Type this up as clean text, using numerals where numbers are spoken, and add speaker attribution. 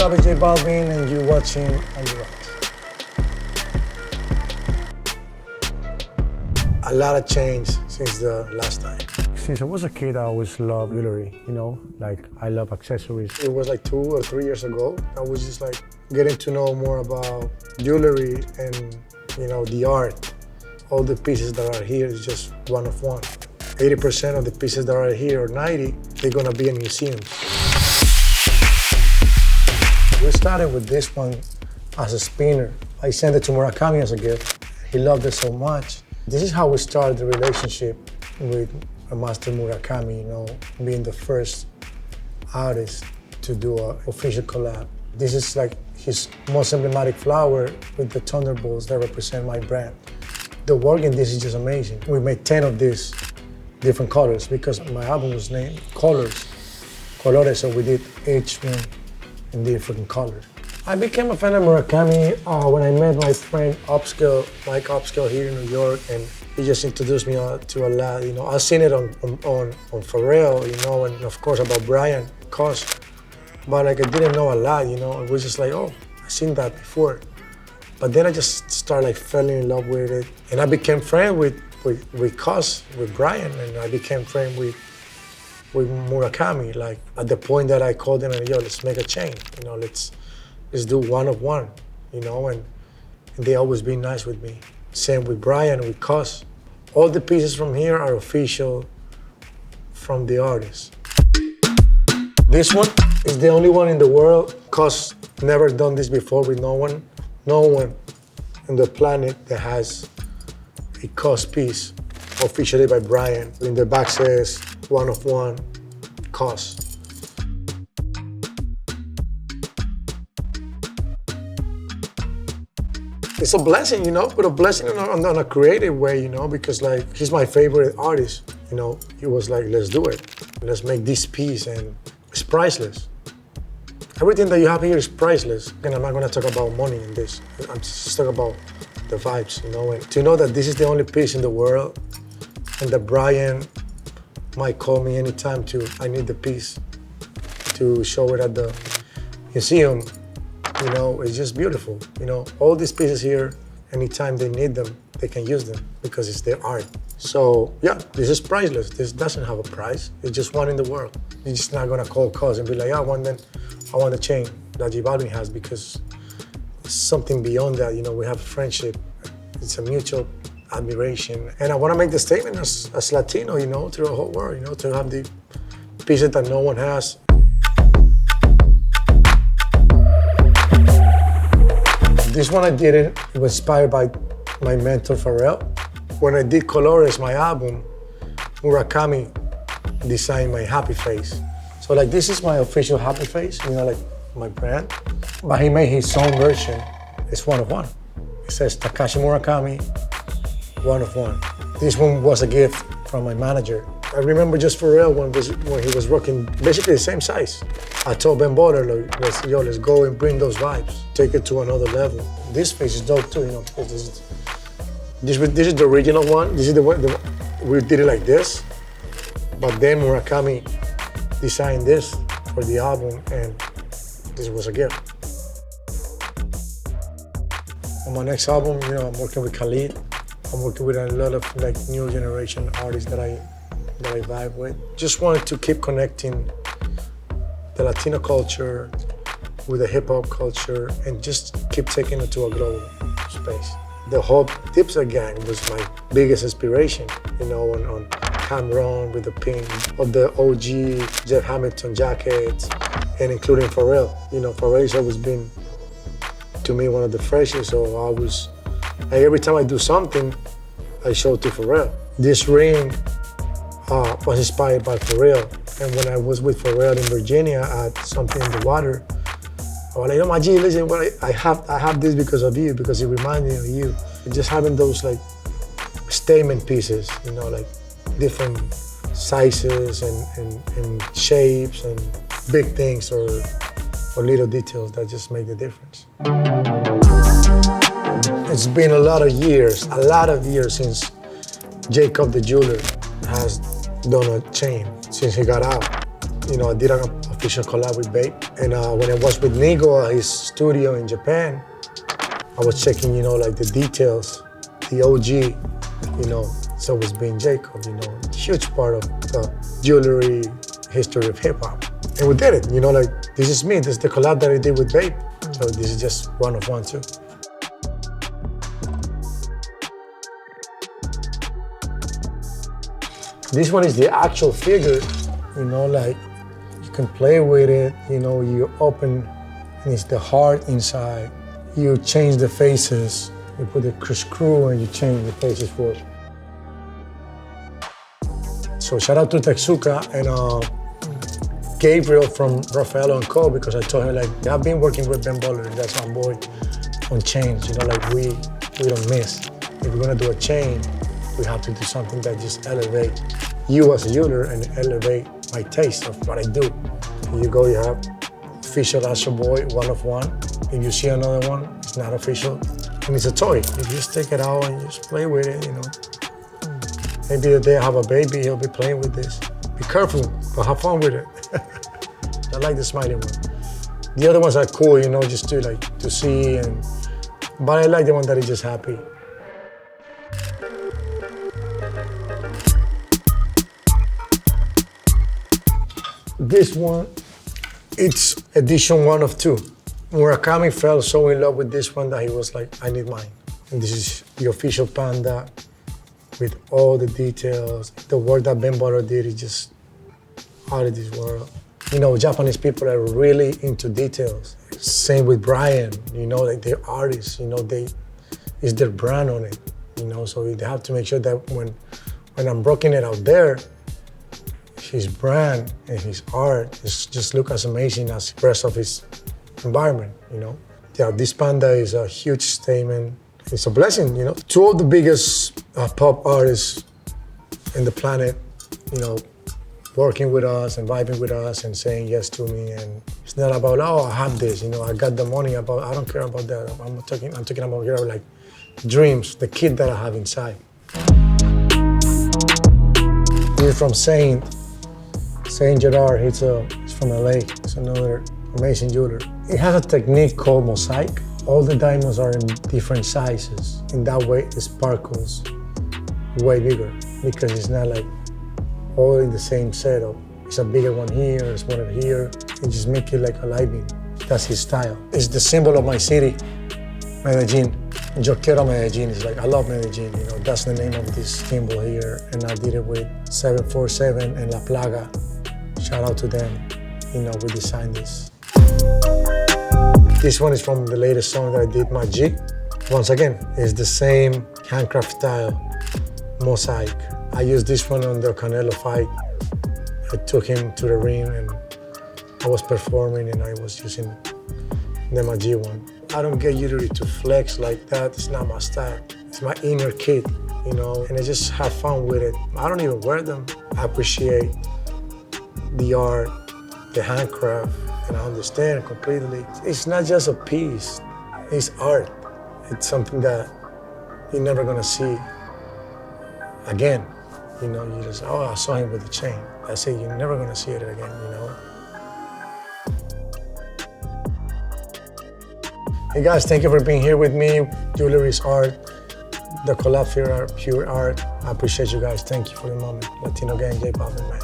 Speaker 1: up, it's Balvin, and you're watching On The Rise. A lot of change since the last time. Since I was a kid, I always loved jewelry, like I love accessories. It was like 2 or 3 years ago. I was just like getting to know more about jewelry and, the art. All the pieces that are here is just one of one. 80% of the pieces that are here, or 90, they're gonna be in museums. We started with this one as a spinner. I sent it to Murakami as a gift. He loved it so much. This is how we started the relationship with Master Murakami, being the first artist to do an official collab. This is like his most emblematic flower with the thunderbolts that represent my brand. The work in this is just amazing. We made 10 of these different colors because my album was named Colors, so we did each one in different colors. I became a fan of Murakami when I met my friend Mike Upscale here in New York, and he just introduced me to a lot. I've seen it on Pharrell, and of course about Brian Kaws, but like I didn't know a lot. It was just like, oh, I've seen that before. But then I just started like falling in love with it, and I became friends with Kaws, with Brian, and I became friends with Murakami. Like at the point that I called them and let's make a chain. Let's do one of one, and they always been nice with me. Same with Brian, with Kaws. All the pieces from here are official from the artist. This one is the only one in the world. Kaws never done this before with no one. No one on the planet that has a Kaws piece officially by Brian. In the back says one of one, Kaws. It's a blessing, but a blessing on a creative way, because like he's my favorite artist. He was like, let's do it. Let's make this piece, and it's priceless. Everything that you have here is priceless. And I'm not gonna talk about money in this. I'm just talking about the vibes, and to know that this is the only piece in the world, and that Brian might call me anytime I need the piece to show it at the museum. It's just beautiful. All these pieces here, anytime they need them, they can use them because it's their art. So yeah, this is priceless. This doesn't have a price. It's just one in the world. You're just not gonna call Kaws and be like, I want the chain that J Balvin has, because it's something beyond that. We have a friendship. It's a mutual admiration. And I wanna make the statement as Latino, to the whole world, to have the pieces that no one has. This one I did it was inspired by my mentor Pharrell. When I did Colores, my album, Murakami designed my happy face. So like this is my official happy face, like my brand. But he made his own version. It's one of one. It says Takashi Murakami, one of one. This one was a gift from my manager. I remember just Pharrell when he was rocking basically the same size. I told Ben Baller, let's go and bring those vibes, take it to another level. This face is dope too, This is the original one. This is the one we did it like this, but then Murakami designed this for the album, and this was a gift. On my next album, I'm working with qu'il. I'm working with a lot of like new generation artists that I vibe with. Just wanted to keep connecting the Latino culture with the hip hop culture and just keep taking it to a global space. The whole Dipset gang was my biggest inspiration, on Cameron with the pink, of the OG Jeff Hamilton jackets, and including Pharrell. Pharrell's always been, to me, one of the freshest, so every time I do something, I show it to Pharrell. This ring was inspired by Pharrell. And when I was with Pharrell in Virginia at something in the water, I was like, my G, listen, I have this because of you, because it reminds me of you. Just having those like statement pieces, like different sizes and shapes and big things or little details that just make the difference. It's been a lot of years since Jacob the jeweler has done a chain since he got out. I did a official collab with Bape. And when I was with Nigo at his studio in Japan, I was checking, like the details, the OG, it's always been Jacob, huge part of the jewelry history of hip hop. And we did it, like this is me, this is the collab that I did with Bape. So this is just one of one too. This one is the actual figure, like you can play with it, you open and it's the heart inside. You change the faces, you put the screw and you change the faces for it. So shout out to Tetsuka and Gabriel from Pharrell and Co, because I told him like, I've been working with Ben Baller, that's my boy, on chains, like we don't miss. If we're gonna do a chain, we have to do something that just elevate you as a jeweler and elevate my taste of what I do. You go, you have official Astro Boy, one of one. If you see another one, it's not official. And it's a toy. You just take it out and just play with it, Maybe the day I have a baby, he'll be playing with this. Be careful, but have fun with it. I like the smiley one. The other ones are cool, just to see, but I like the one that is just happy. This one, it's edition 1 of 2. Murakami fell so in love with this one that he was like, I need mine. And this is the official panda with all the details. The work that Ben Baller did is just out of this world. Japanese people are really into details. Same with Brian, like they're artists, it's their brand on it, so they have to make sure that when I'm rocking it out there, his brand and his art just look as amazing as the rest of his environment, Yeah, this panda is a huge statement. It's a blessing, 2 of the biggest pop artists in the planet, working with us and vibing with us and saying yes to me. And it's not about, I have this, I got the money, I don't care about that. I'm talking about like dreams, the kid that I have inside. This is from Saint Gerard, he's from LA. It's another amazing jeweler. It has a technique called mosaic. All the diamonds are in different sizes. In that way, it sparkles way bigger because it's not like all in the same setup. It's a bigger one here, a smaller here, and just make it like a living. That's his style. It's the symbol of my city, Medellín. Yo quiero Medellín. It's like, I love Medellín, that's the name of this symbol here. And I did it with 747 and La Plaga. Shout out to them, we designed this. This one is from the latest song that I did, My G. Once again, it's the same handcraft style, mosaic. I used this one on the Canelo fight. I took him to the ring and I was performing and I was using the My G one. I don't get usually to flex like that, it's not my style. It's my inner kid, and I just have fun with it. I don't even wear them. I appreciate the art, the handcraft, and I understand completely. It's not just a piece, it's art. It's something that you're never gonna see again. You just, I saw him with the chain. That's it, you're never gonna see it again, Hey guys, thank you for being here with me. Jewelry is art, the collab pure art. I appreciate you guys, thank you for the moment. Latino Gang, J Balvin, man.